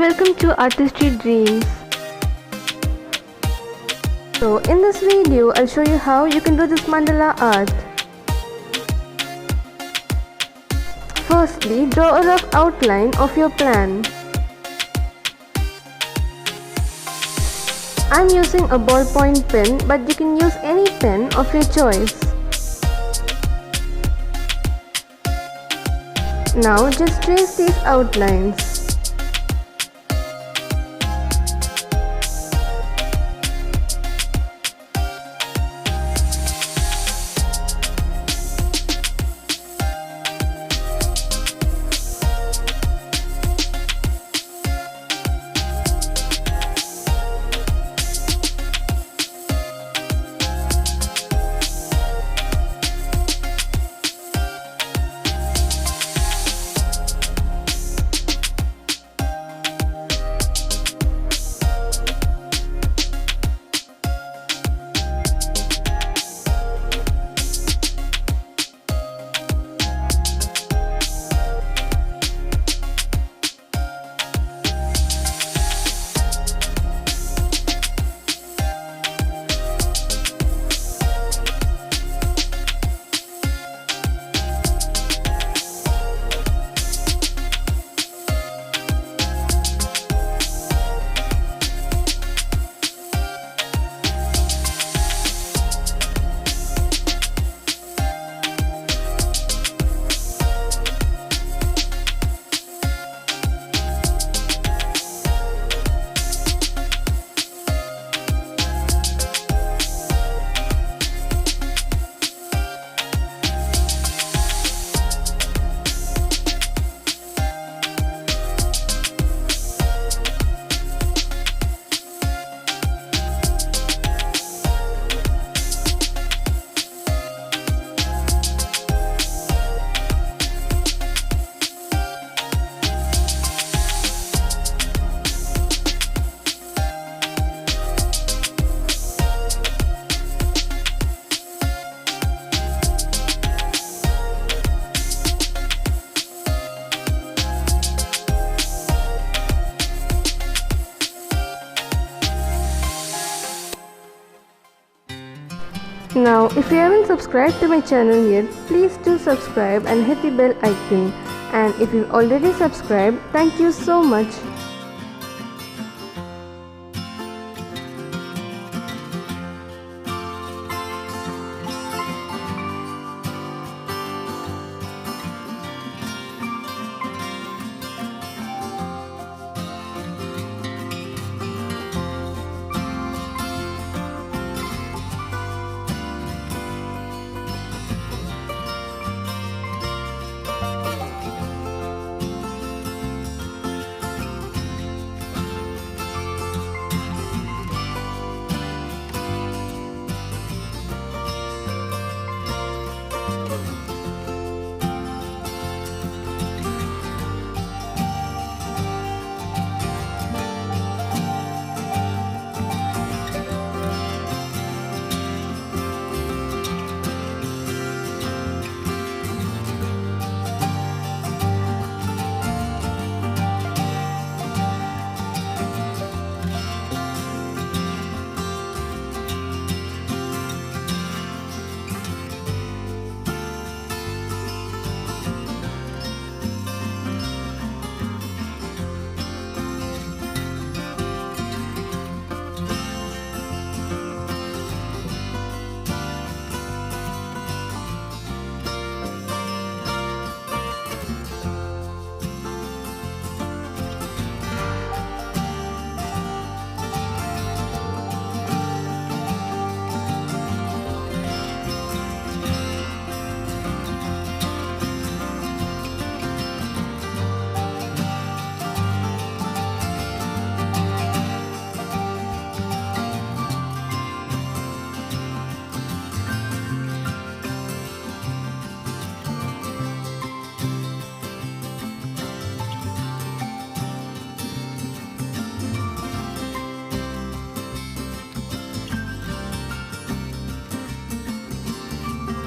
welcome to Artistry Dreams. So in this video I'll show you how you can do this mandala art. Firstly, draw a rough outline of your plan. I'm using a ballpoint pen, but you can use any pen of your choice. Now just trace these outlines. Now, if you haven't subscribed to my channel yet, please do subscribe and hit the bell icon. And if you've already subscribed, thank you so much.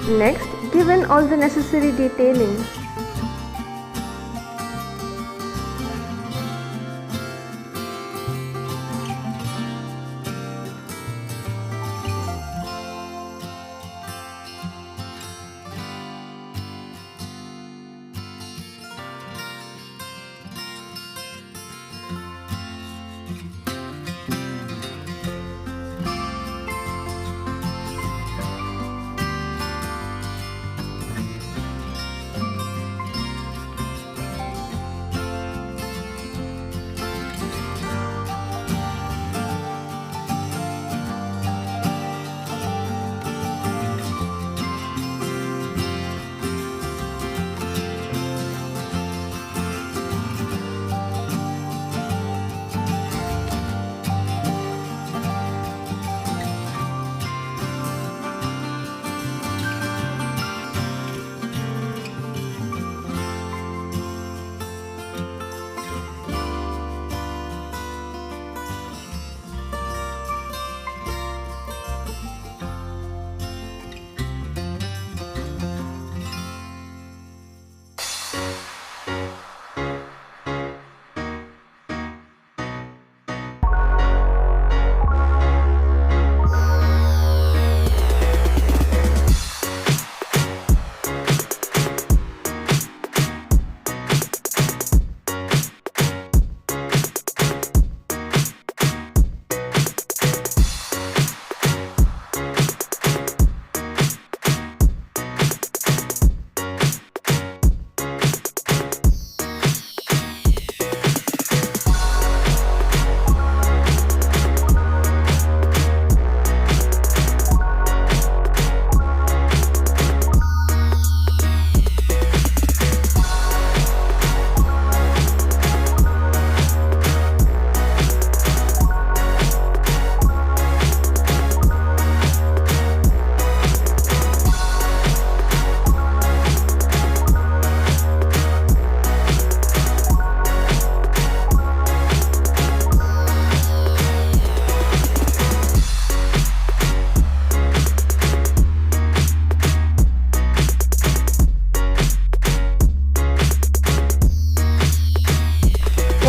Next, give in all the necessary detailing.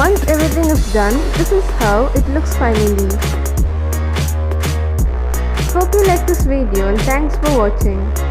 Once everything is done, this is how it looks finally. Hope you like this video and thanks for watching.